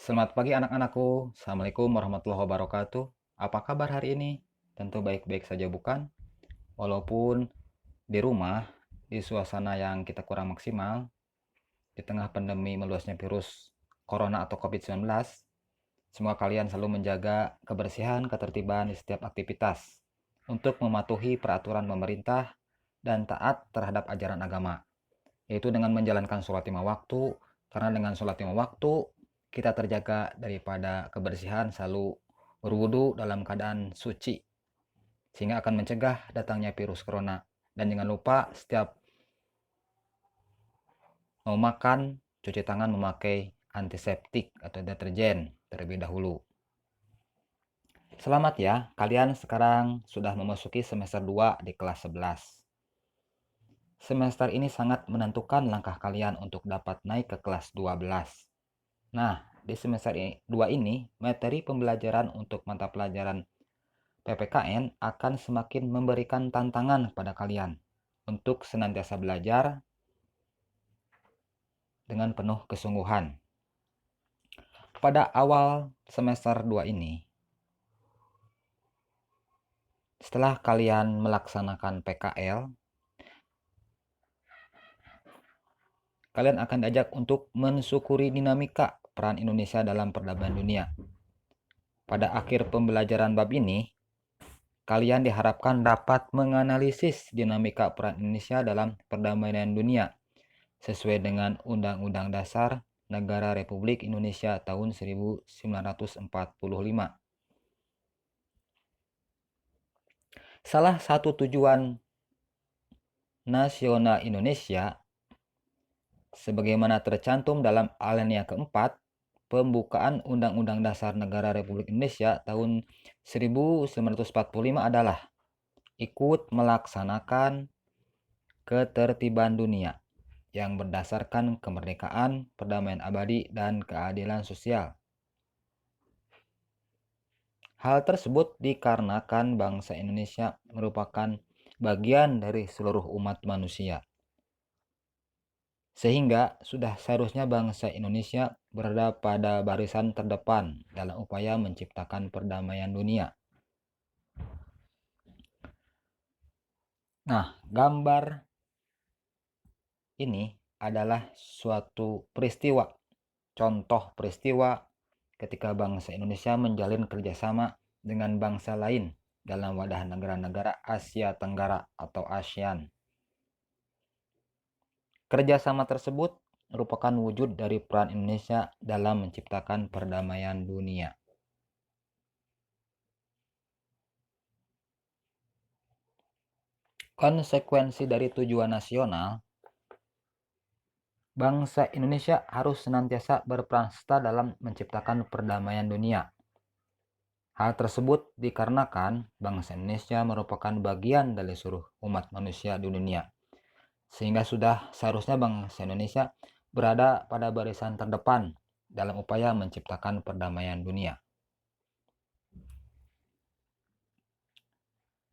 Selamat pagi anak-anakku. Assalamualaikum warahmatullahi wabarakatuh. Apa kabar hari ini? Tentu baik-baik saja bukan? Walaupun di rumah, di suasana yang kita kurang maksimal, di tengah pandemi meluasnya virus corona atau COVID-19, semoga kalian selalu menjaga kebersihan, ketertiban di setiap aktivitas untuk mematuhi peraturan pemerintah dan taat terhadap ajaran agama, yaitu dengan menjalankan sholat 5 waktu, karena dengan sholat 5 waktu kita terjaga daripada kebersihan, selalu berwudu dalam keadaan suci, sehingga akan mencegah datangnya virus corona. Dan jangan lupa setiap mau makan, cuci tangan memakai antiseptik atau deterjen terlebih dahulu. Selamat ya, kalian sekarang sudah memasuki semester 2 di kelas 11. Semester ini sangat menentukan langkah kalian untuk dapat naik ke kelas 12. Nah, di semester 2 ini, materi pembelajaran untuk mata pelajaran PPKN akan semakin memberikan tantangan pada kalian untuk senantiasa belajar dengan penuh kesungguhan. Pada awal semester 2 ini, setelah kalian melaksanakan PKL, kalian akan diajak untuk mensyukuri dinamika peran Indonesia dalam perdamaian dunia. Pada akhir pembelajaran bab ini, kalian diharapkan dapat menganalisis dinamika peran Indonesia dalam perdamaian dunia sesuai dengan Undang-Undang Dasar Negara Republik Indonesia tahun 1945. Salah satu tujuan nasional Indonesia sebagaimana tercantum dalam alinea keempat pembukaan Undang-Undang Dasar Negara Republik Indonesia tahun 1945 adalah ikut melaksanakan ketertiban dunia yang berdasarkan kemerdekaan, perdamaian abadi, dan keadilan sosial. Hal tersebut dikarenakan bangsa Indonesia merupakan bagian dari seluruh umat manusia. Sehingga sudah seharusnya bangsa Indonesia berada pada barisan terdepan dalam upaya menciptakan perdamaian dunia. Nah, gambar ini adalah suatu peristiwa, contoh peristiwa ketika bangsa Indonesia menjalin kerjasama dengan bangsa lain dalam wadah negara-negara Asia Tenggara atau ASEAN. Kerjasama tersebut merupakan wujud dari peran Indonesia dalam menciptakan perdamaian dunia. Konsekuensi dari tujuan nasional, bangsa Indonesia harus senantiasa berperan serta dalam menciptakan perdamaian dunia. Hal tersebut dikarenakan bangsa Indonesia merupakan bagian dari seluruh umat manusia di dunia. Sehingga sudah seharusnya bangsa Indonesia berada pada barisan terdepan dalam upaya menciptakan perdamaian dunia.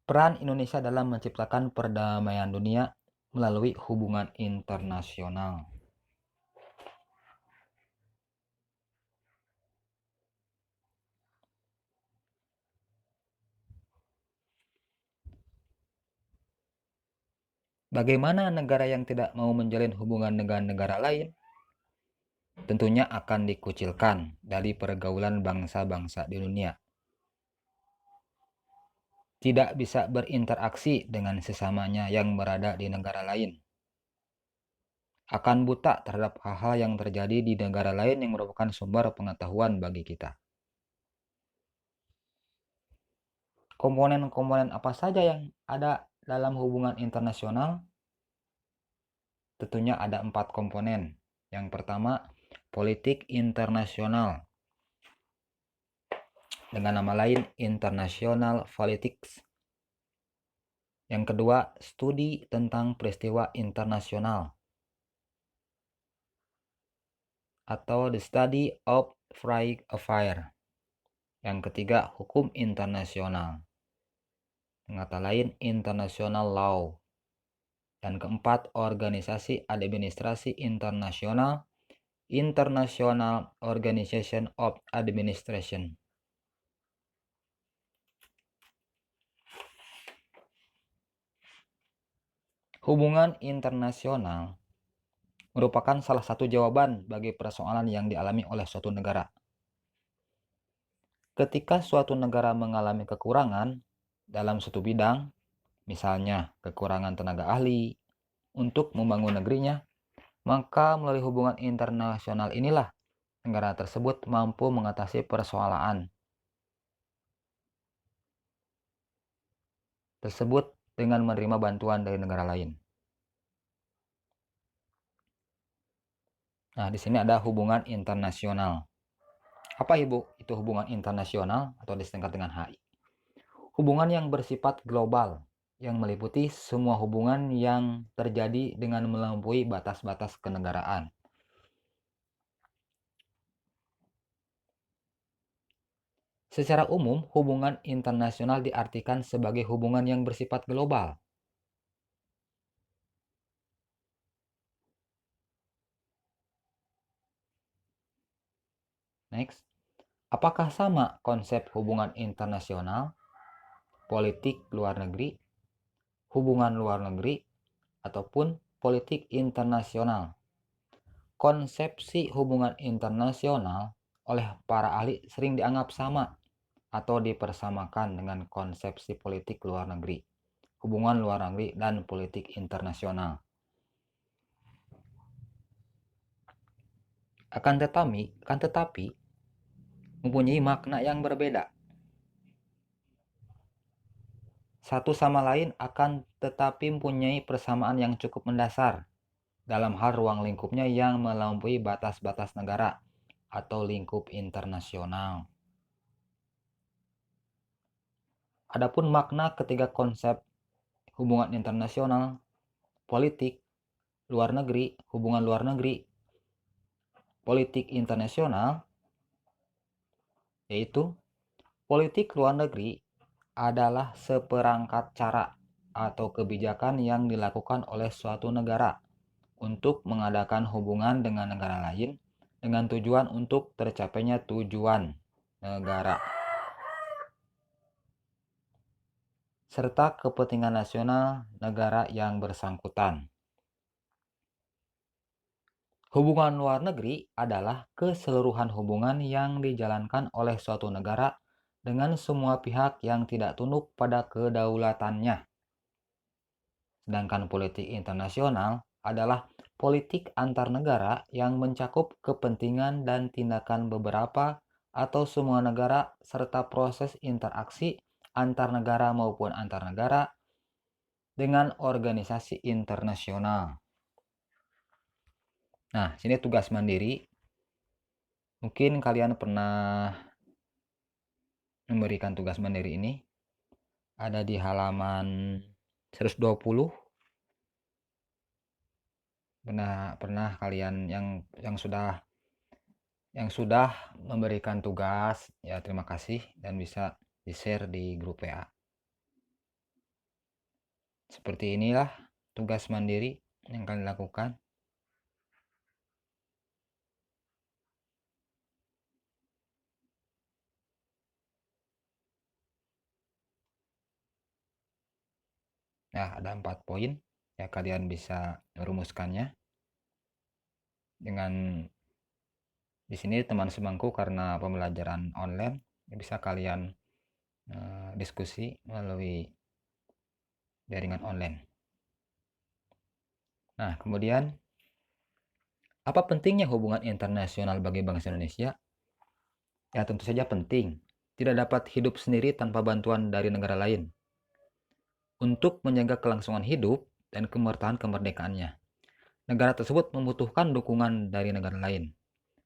Peran Indonesia dalam menciptakan perdamaian dunia melalui hubungan internasional. Bagaimana negara yang tidak mau menjalin hubungan dengan negara lain? Tentunya akan dikucilkan dari pergaulan bangsa-bangsa di dunia. Tidak bisa berinteraksi dengan sesamanya yang berada di negara lain. Akan buta terhadap hal-hal yang terjadi di negara lain yang merupakan sumber pengetahuan bagi kita. Komponen-komponen apa saja yang ada dalam hubungan internasional? Tentunya ada 4 komponen. Yang pertama, politik internasional. Dengan nama lain, international politics. Yang kedua, studi tentang peristiwa internasional. Atau the study of foreign affairs. Yang ketiga, hukum internasional. Dengan kata lain, international law. Dan keempat, organisasi administrasi internasional. International Organization of Administration. Hubungan internasional merupakan salah satu jawaban bagi persoalan yang dialami oleh suatu negara. Ketika suatu negara mengalami kekurangan dalam suatu bidang, misalnya kekurangan tenaga ahli untuk membangun negerinya, maka melalui hubungan internasional inilah negara tersebut mampu mengatasi persoalan tersebut dengan menerima bantuan dari negara lain. Nah, di sini ada hubungan internasional. Apa itu hubungan internasional atau disingkat dengan HI? Hubungan yang bersifat global, yang meliputi semua hubungan yang terjadi dengan melampaui batas-batas kenegaraan. Secara umum, hubungan internasional diartikan sebagai hubungan yang bersifat global. Next, apakah sama konsep hubungan internasional, politik luar negeri, hubungan luar negeri, ataupun politik internasional? Konsepsi hubungan internasional oleh para ahli sering dianggap sama atau dipersamakan dengan konsepsi politik luar negeri, hubungan luar negeri, dan politik internasional. Akan tetapi mempunyai makna yang berbeda. Satu sama lain akan tetapi mempunyai persamaan yang cukup mendasar dalam hal ruang lingkupnya yang melampaui batas-batas negara atau lingkup internasional. Adapun makna ketiga konsep hubungan internasional, politik luar negeri, hubungan luar negeri, politik internasional, yaitu politik luar negeri adalah seperangkat cara atau kebijakan yang dilakukan oleh suatu negara untuk mengadakan hubungan dengan negara lain dengan tujuan untuk tercapainya tujuan negara serta kepentingan nasional negara yang bersangkutan. Hubungan luar negeri adalah keseluruhan hubungan yang dijalankan oleh suatu negara dengan semua pihak yang tidak tunduk pada kedaulatannya. Sedangkan politik internasional adalah politik antar negara yang mencakup kepentingan dan tindakan beberapa atau semua negara serta proses interaksi antar negara maupun antar negara dengan organisasi internasional. Nah, sini tugas mandiri. Mungkin kalian pernah memberikan tugas mandiri ini. Ada di halaman 120. Pernah kalian yang sudah memberikan tugas, ya terima kasih dan bisa di-share di grup WA. Seperti inilah tugas mandiri yang kalian lakukan. Nah, ada 4 poin. Ya, kalian bisa merumuskannya. Dengan di sini teman sebangku karena pembelajaran online, bisa kalian diskusi melalui jaringan online. Nah, kemudian apa pentingnya hubungan internasional bagi bangsa Indonesia? Ya, tentu saja penting. Tidak dapat hidup sendiri tanpa bantuan dari negara lain. Untuk menjaga kelangsungan hidup dan kemerdekaannya, negara tersebut membutuhkan dukungan dari negara lain.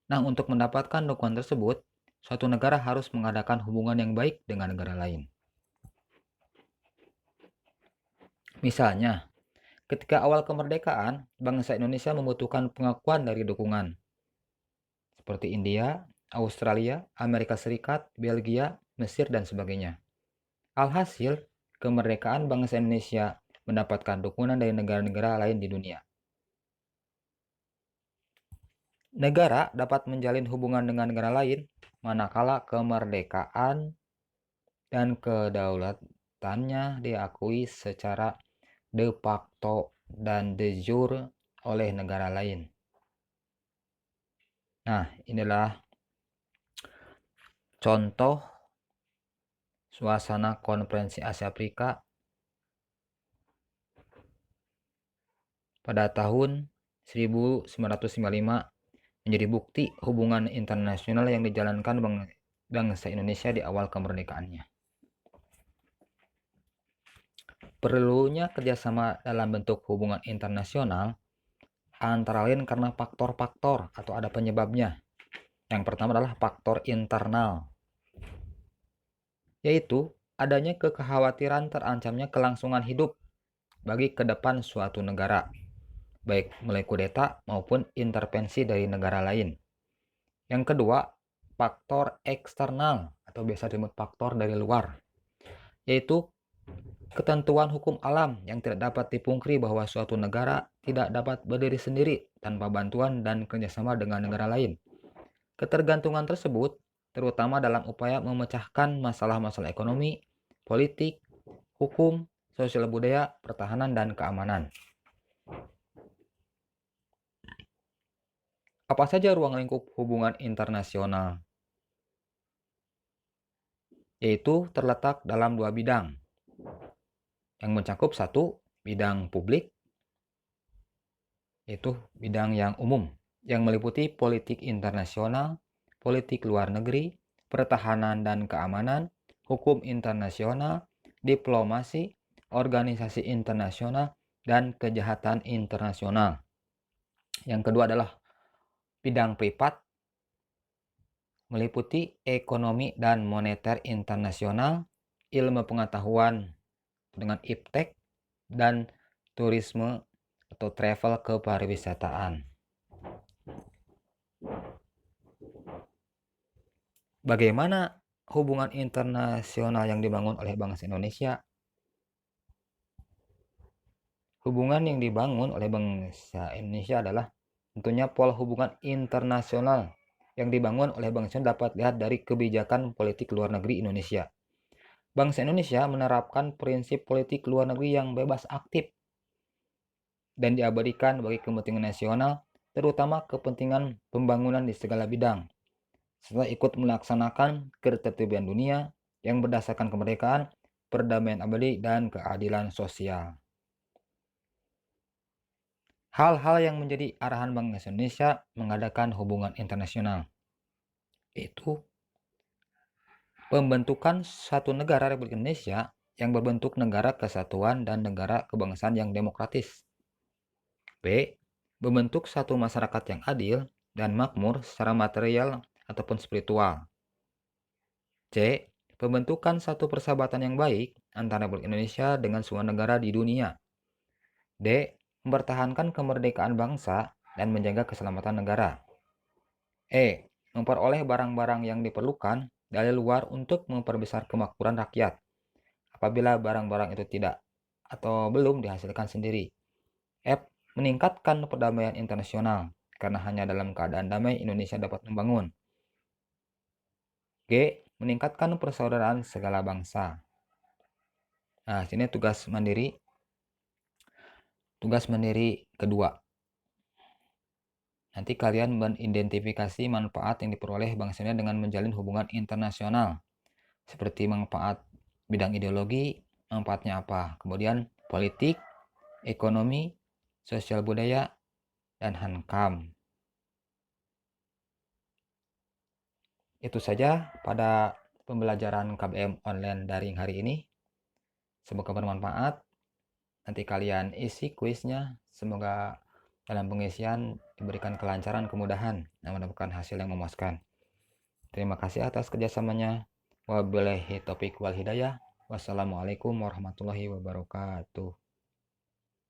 Nah, untuk mendapatkan dukungan tersebut, suatu negara harus mengadakan hubungan yang baik dengan negara lain. Misalnya, ketika awal kemerdekaan, bangsa Indonesia membutuhkan pengakuan dari dukungan seperti India, Australia, Amerika Serikat, Belgia, Mesir, dan sebagainya. Alhasil, kemerdekaan bangsa Indonesia mendapatkan dukungan dari negara-negara lain di dunia. Negara dapat menjalin hubungan dengan negara lain manakala kemerdekaan dan kedaulatannya diakui secara de facto dan de jure oleh negara lain. Nah, inilah contoh suasana konferensi Asia Afrika pada tahun 1955 menjadi bukti hubungan internasional yang dijalankan bangsa Indonesia di awal kemerdekaannya. Perlunya kerjasama dalam bentuk hubungan internasional antara lain karena faktor-faktor atau ada penyebabnya. Yang pertama adalah faktor internal, yaitu adanya kekhawatiran terancamnya kelangsungan hidup bagi ke depan suatu negara, baik melalui kudeta maupun intervensi dari negara lain. Yang kedua, faktor eksternal atau biasa disebut faktor dari luar, yaitu ketentuan hukum alam yang tidak dapat dipungkiri bahwa suatu negara tidak dapat berdiri sendiri tanpa bantuan dan kerjasama dengan negara lain. Ketergantungan tersebut terutama dalam upaya memecahkan masalah-masalah ekonomi, politik, hukum, sosial budaya, pertahanan, dan keamanan. Apa saja ruang lingkup hubungan internasional? Yaitu terletak dalam dua bidang, yang mencakup satu, bidang publik, yaitu bidang yang umum, yang meliputi politik internasional, politik luar negeri, pertahanan dan keamanan, hukum internasional, diplomasi, organisasi internasional, dan kejahatan internasional. Yang kedua adalah bidang privat, meliputi ekonomi dan moneter internasional, ilmu pengetahuan dengan iptek, dan turisme atau travel kepariwisataan. Bagaimana hubungan internasional yang dibangun oleh bangsa Indonesia? Hubungan yang dibangun oleh bangsa Indonesia adalah tentunya pola hubungan internasional yang dibangun oleh bangsa dapat lihat dari kebijakan politik luar negeri Indonesia. Bangsa Indonesia menerapkan prinsip politik luar negeri yang bebas aktif dan diabadikan bagi kepentingan nasional, terutama kepentingan pembangunan di segala bidang, serta ikut melaksanakan ketertiban dunia yang berdasarkan kemerdekaan, perdamaian abadi, dan keadilan sosial. Hal-hal yang menjadi arahan Bank Indonesia mengadakan hubungan internasional, yaitu pembentukan satu negara Republik Indonesia yang berbentuk negara kesatuan dan negara kebangsaan yang demokratis. B. Membentuk satu masyarakat yang adil dan makmur secara material ataupun spiritual. C. Pembentukan satu persahabatan yang baik antara Republik Indonesia dengan semua negara di dunia. D. Mempertahankan kemerdekaan bangsa dan menjaga keselamatan negara. E. Memperoleh barang-barang yang diperlukan dari luar untuk memperbesar kemakmuran rakyat apabila barang-barang itu tidak atau belum dihasilkan sendiri. F. Meningkatkan perdamaian internasional karena hanya dalam keadaan damai Indonesia dapat membangun. G. Meningkatkan persaudaraan segala bangsa. Nah, sini tugas mandiri kedua. Nanti kalian mengidentifikasi manfaat yang diperoleh bangsa Indonesia dengan menjalin hubungan internasional. Seperti manfaat bidang ideologi, manfaatnya apa? Kemudian politik, ekonomi, sosial budaya, dan hankam. Itu saja pada pembelajaran KBM online daring hari ini. Semoga bermanfaat. Nanti kalian isi kuisnya. Semoga dalam pengisian diberikan kelancaran, kemudahan, dan mendapatkan hasil yang memuaskan. Terima kasih atas kerjasamanya. Wabillahi taufiq wal hidayah. Wassalamualaikum warahmatullahi wabarakatuh.